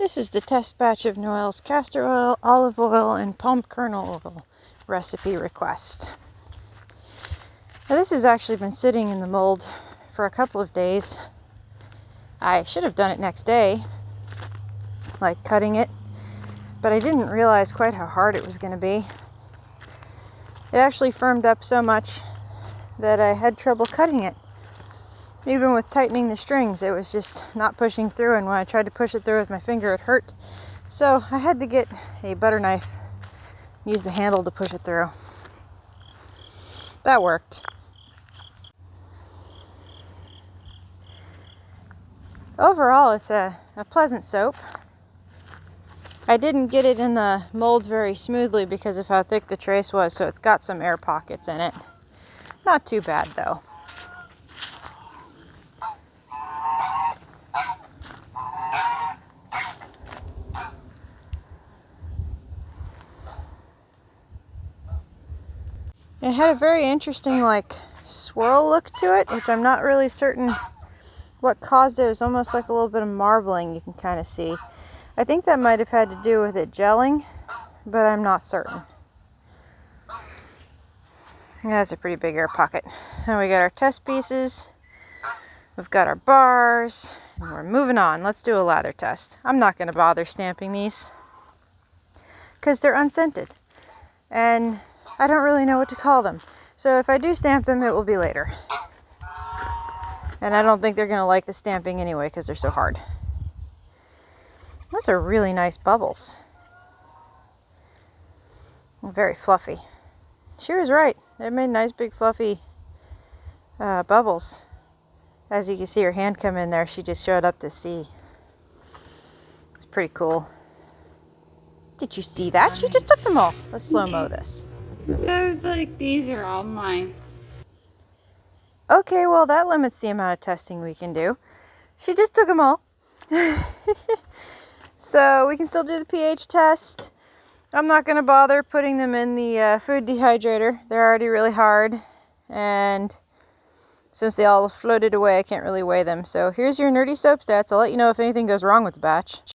This is the test batch of Noelle's castor oil, olive oil, and palm kernel oil recipe request. Now this has actually been sitting in the mold for a couple of days. I should have done it next day, like cutting it, but I didn't realize quite how hard it was going to be. It actually firmed up so much that I had trouble cutting it. Even with tightening the strings, it was just not pushing through, and when I tried to push it through with my finger, it hurt. So I had to get a butter knife, use the handle to push it through. That worked. Overall, it's a pleasant soap. I didn't get it in the mold very smoothly because of how thick the trace was, so it's got some air pockets in it. Not too bad though. It had a very interesting swirl look to it, which I'm not really certain what caused it. It was almost like a little bit of marbling, you can kind of see. I think that might have had to do with it gelling, but I'm not certain. That's a pretty big air pocket. Now we got our test pieces, we've got our bars, and we're moving on. Let's do a lather test. I'm not going to bother stamping these because they're unscented, and I don't really know what to call them. So if I do stamp them, it will be later. And I don't think they're going to like the stamping anyway because they're so hard. Those are really nice bubbles. Very fluffy. She was right. They made nice big fluffy bubbles. As you can see her hand come in there, she just showed up to see. It's pretty cool. Did you see that? She just took them all. Let's slow-mo this. So I was like, these are all mine. Okay, well that limits the amount of testing we can do. She just took them all. So we can still do the pH test. I'm not going to bother putting them in the food dehydrator. They're already really hard. And since they all floated away, I can't really weigh them. So here's your nerdy soap stats. I'll let you know if anything goes wrong with the batch.